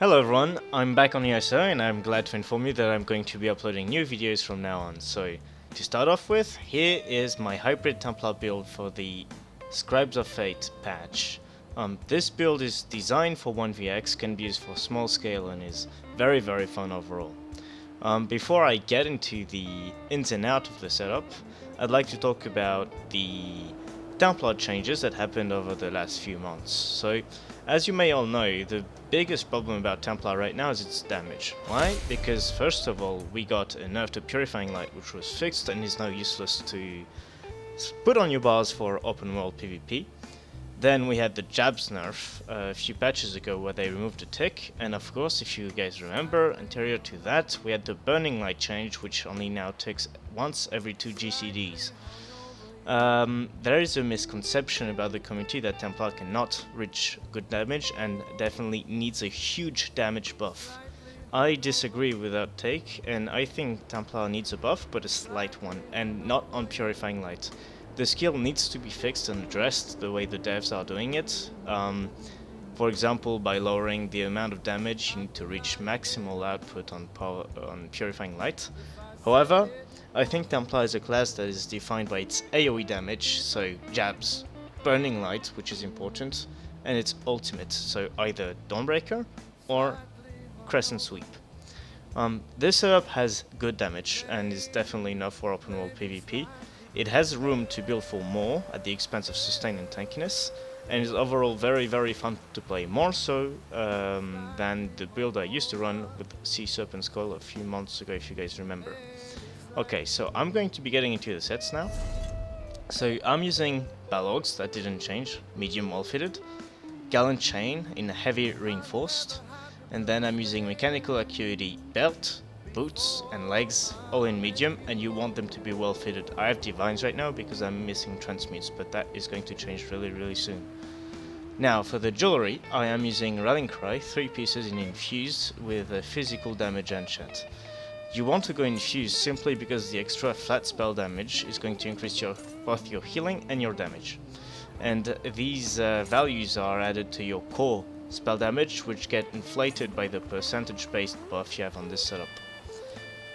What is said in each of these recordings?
Hello everyone, I'm back on ESO and I'm glad to inform you that I'm going to be uploading new videos from now on. So, to start off with, here is my hybrid Templar build for the Scribes of Fate patch. This build is designed for 1vx, can be used for small scale and is very fun overall. Before I get into the ins and outs of the setup, I'd like to talk about the Templar changes that happened over the last few months. So, as you may all know, the biggest problem about Templar right now is its damage. Why? Because first of all, we got a nerf to Purifying Light, which was fixed and is now useless to put on your bars for open world PvP. Then we had the Jabs nerf a few patches ago where they removed the tick, and of course, if you guys remember, anterior to that, we had the Burning Light change, which only now ticks once every 2 GCDs. There is a misconception about the community that Templar cannot reach good damage and definitely needs a huge damage buff. I disagree with that take, and I think Templar needs a buff, but a slight one, and not on Purifying Light. The skill needs to be fixed and addressed the way the devs are doing it. For example, by lowering the amount of damage you need to reach maximal output on Purifying Light. However, I think Templar is a class that is defined by its AoE damage, so jabs, Burning Light, which is important, and its ultimate, so either Dawnbreaker or Crescent Sweep. This setup has good damage and is definitely enough for open world PvP. It has room to build for more at the expense of sustain and tankiness, and is overall very fun to play, more so than the build I used to run with Sea Serpent's Coil a few months ago, if you guys remember. Okay, so I'm going to be getting into the sets now. So I'm using Ballogs, that didn't change, medium well fitted, Gallant Chain in heavy reinforced, and then I'm using Mechanical Acuity belt, boots and legs, all in medium, and you want them to be well fitted. I have Divines right now because I'm missing Transmutes, but that is going to change really soon. Now for the jewelry, I am using Rallying Cry, 3 pieces in infused with a physical damage enchant. You want to go infused simply because the extra flat spell damage is going to increase both your healing and your damage. And these values are added to your core spell damage, which get inflated by the percentage based buff you have on this setup.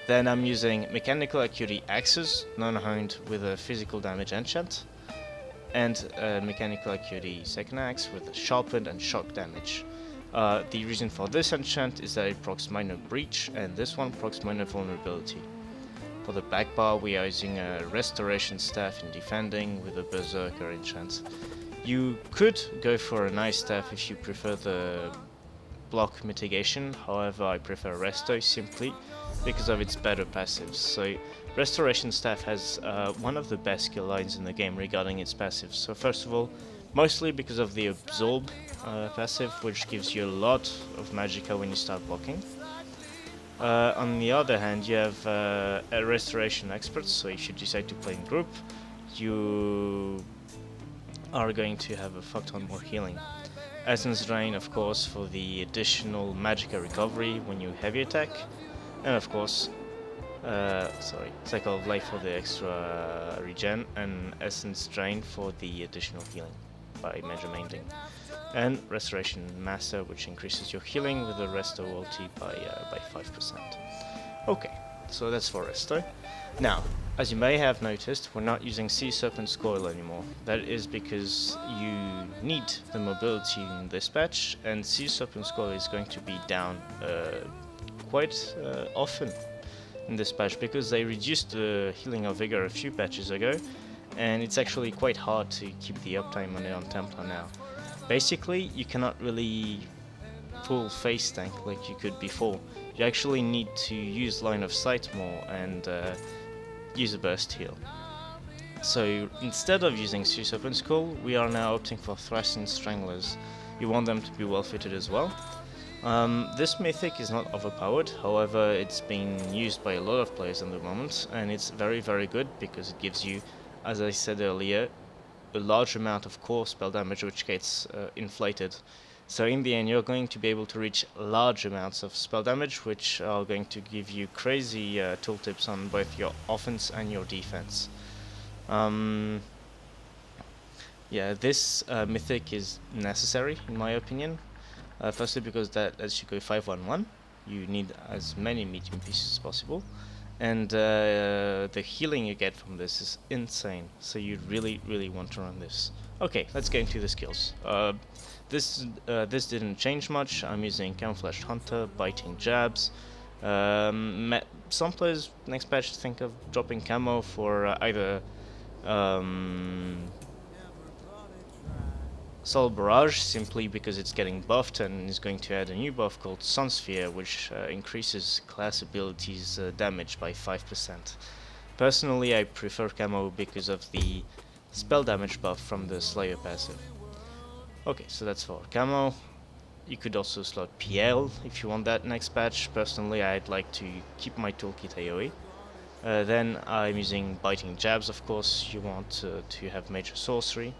Then I'm using Mechanical Acuity axes, non-honed with a physical damage enchant, and Mechanical Acuity second axe with sharpened and shock damage. The reason for this enchant is that it procs minor breach, and this one procs minor vulnerability. For the back bar, we are using a restoration staff in defending with a berserker enchant. You could go for a nice staff if you prefer the block mitigation, however I prefer resto simply because of its better passives. So restoration staff has one of the best skill lines in the game regarding its passives. So first of all, mostly because of the absorb passive, which gives you a lot of magicka when you start blocking. On the other hand, you have a restoration expert, so if you decide to play in group, you are going to have a fuck ton more healing. Essence Drain, of course, for the additional magicka recovery when you heavy attack, and of course, Cycle of Life for the extra regen, and Essence Drain for the additional healing by Major Mainding. And Restoration Master, which increases your healing with the Resto ulti by 5%. Okay, so that's for Resto. Now, as you may have noticed, we're not using Sea Serpent's Coil anymore. That is because you need the mobility in this patch, and Sea Serpent's Coil is going to be down quite often in this patch because they reduced the healing of Vigor a few patches ago, and it's actually quite hard to keep the uptime on it on Templar now. Basically, you cannot really full face tank like you could before. You actually need to use line of sight more and use a burst heal. So instead of using Sea Serpent's Coil, we are now opting for Thrashing Stranglers. You want them to be well fitted as well. This mythic is not overpowered, however it's being used by a lot of players at the moment, and it's very good because it gives you, as I said earlier, a large amount of core spell damage which gets inflated. So in the end you're going to be able to reach large amounts of spell damage, which are going to give you crazy tooltips on both your offense and your defense. Yeah, this mythic is necessary in my opinion. Firstly, because that lets you go 5-1-1. You need as many medium pieces as possible. And the healing you get from this is insane. So you really want to run this. Okay, let's get into the skills. This didn't change much. I'm using Camouflaged Hunter, Biting Jabs. Some players next patch think of dropping camo for either Soul Barrage, simply because it's getting buffed and is going to add a new buff called Sun Sphere, which increases class abilities damage by 5%. Personally, I prefer camo because of the spell damage buff from the Slayer passive. Okay, so that's for camo. You could also slot PL if you want that next patch. Personally, I'd like to keep my toolkit AoE. Then I'm using Biting Jabs, of course. You want to have major sorcery.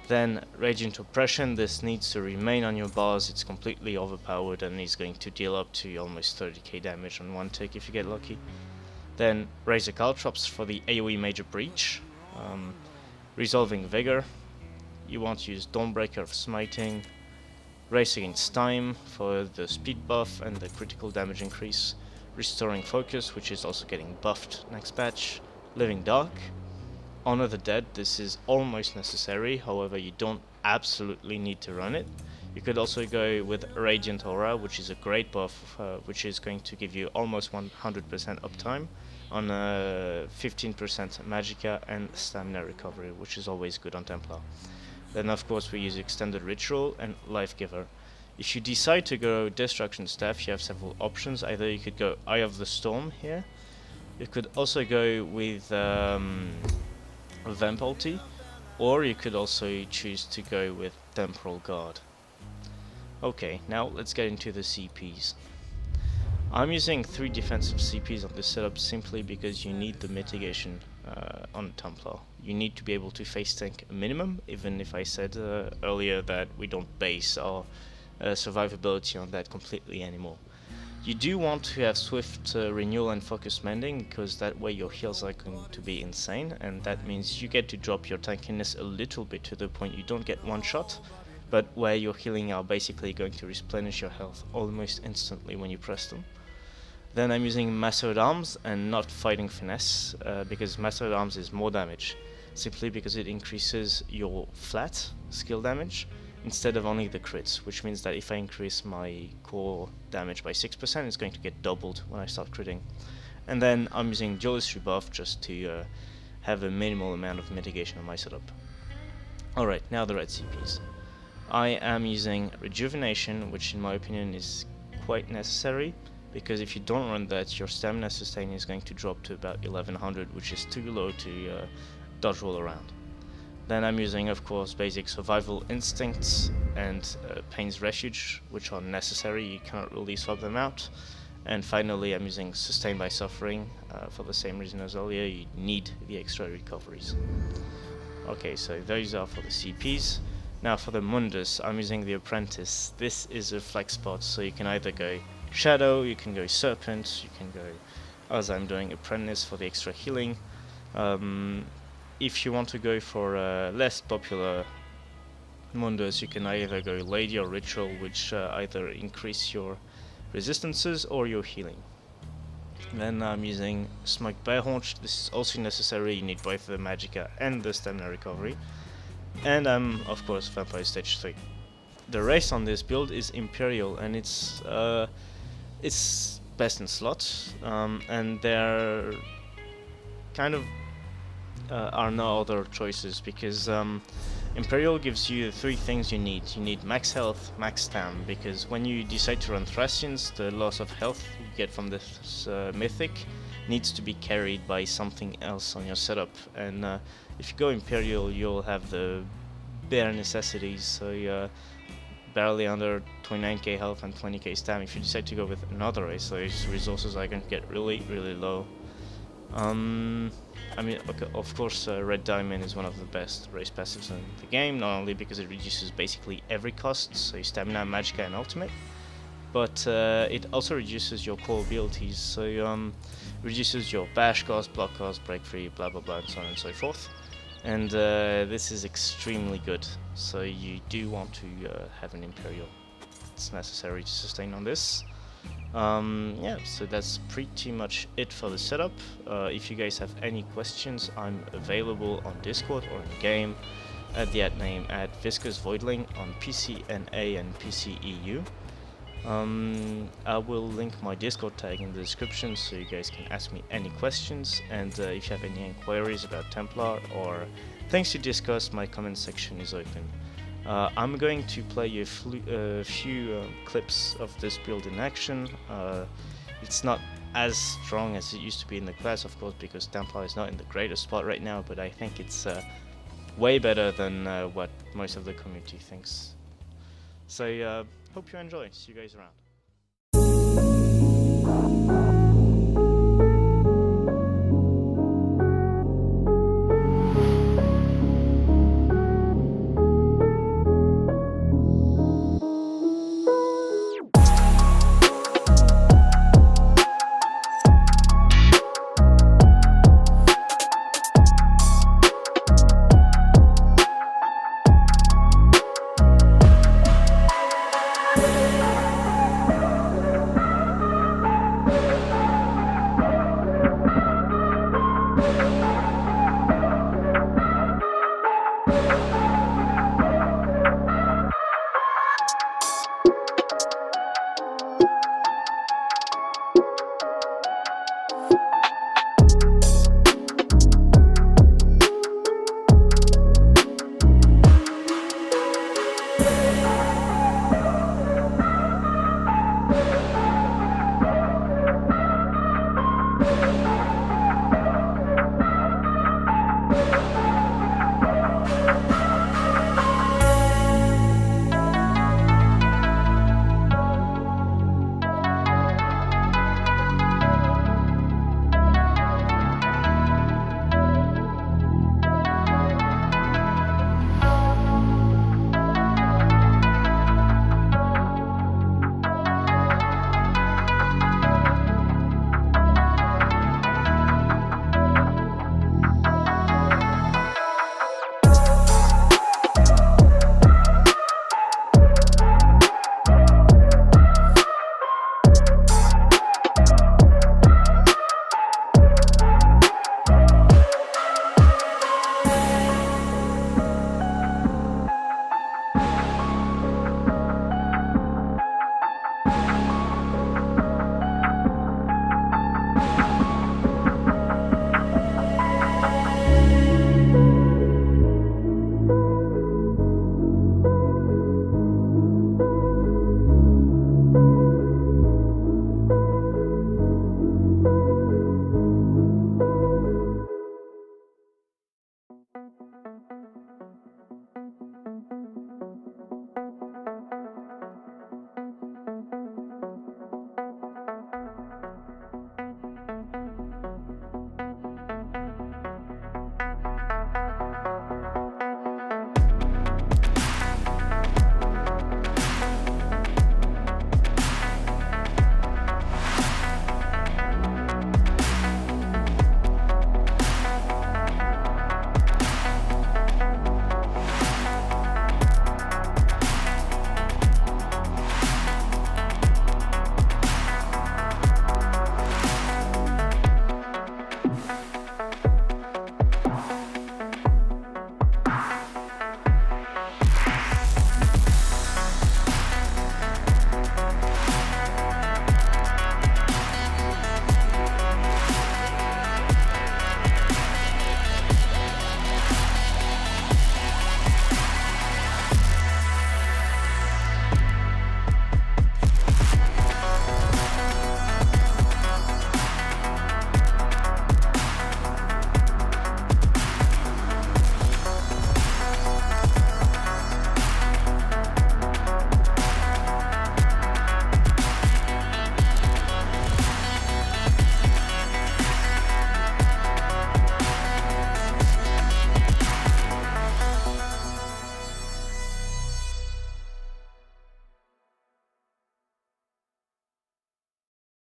Then Radiant Oppression, this needs to remain on your bars. It's completely overpowered and is going to deal up to almost 30k damage on one tick if you get lucky. Then Razor Caltrops for the AoE Major Breach. Resolving Vigor, you want to use Dawnbreaker of Smiting. Race Against Time for the speed buff and the critical damage increase. Restoring Focus, which is also getting buffed next patch. Living Dark. Honor the Dead, this is almost necessary, however you don't absolutely need to run it. You could also go with Radiant Aura, which is a great buff, which is going to give you almost 100% uptime on 15% Magicka and Stamina Recovery, which is always good on Templar. Then of course we use Extended Ritual and Life Giver. If you decide to go Destruction Staff, you have several options. Either you could go Eye of the Storm here, you could also go with Vamp Ulti, or you could also choose to go with Temporal Guard. Okay, now let's get into the CPs. I'm using 3 defensive CPs on this setup simply because you need the mitigation on Templar. You need to be able to face tank a minimum, even if I said earlier that we don't base our survivability on that completely anymore. You do want to have swift renewal and focus mending, because that way your heals are going to be insane, and that means you get to drop your tankiness a little bit to the point you don't get one shot, but where your healing are basically going to replenish your health almost instantly when you press them. Then I'm using Mastered Arms and not Fighting Finesse, because Mastered Arms is more damage, simply because it increases your flat skill damage instead of only the crits, which means that if I increase my core damage by 6%, it's going to get doubled when I start critting. And then I'm using Duelist Rebuff just to have a minimal amount of mitigation on my setup. Alright, now the red CPs. I am using Rejuvenation, which in my opinion is quite necessary, because if you don't run that, your stamina sustain is going to drop to about 1100, which is too low to dodge roll around. Then I'm using, of course, basic Survival Instincts and Pain's Refuge, which are necessary, you cannot really swap them out. And finally I'm using Sustain by Suffering, for the same reason as earlier, you need the extra recoveries. Okay, so those are for the CPs. Now for the Mundus, I'm using the Apprentice. This is a flex spot, so you can either go Shadow, you can go Serpent, you can go, as I'm doing, Apprentice for the extra healing. If you want to go for less popular Mundus, you can either go Lady or Ritual, which either increase your resistances or your healing. Then I'm using Smoked Bearhaunch. This is also necessary, you need both the Magicka and the Stamina Recovery. And I'm, of course, Vampire Stage 3. The race on this build is Imperial, and it's best in slots, and there kind of are no other choices, because Imperial gives you 3 things you need. You need max health, max stam, because when you decide to run Thracians, the loss of health you get from this mythic needs to be carried by something else on your setup, and if you go Imperial, you'll have the bare necessities, so you're barely under 29k health and 20k stam. If you decide to go with another race, those resources are going to get really low. I mean, okay, of course, Red Diamond is one of the best race passives in the game, not only because it reduces basically every cost, so Stamina, Magicka and Ultimate, but it also reduces your core abilities, so reduces your bash cost, block cost, break free, blah blah blah, and so on and so forth. And this is extremely good, so you do want to have an Imperial. it's necessary to sustain on this. Yeah, so that's pretty much it for the setup. If you guys have any questions, I'm available on Discord or in game at the @name @ViscousVoidling on PCNA and PCEU. I will link my Discord tag in the description so you guys can ask me any questions, and if you have any inquiries about Templar or things to discuss, my comment section is open. I'm going to play you a few clips of this build in action. It's not as strong as it used to be in the class, of course, because Templar is not in the greatest spot right now, but I think it's way better than what most of the community thinks. So hope you enjoy. See you guys around.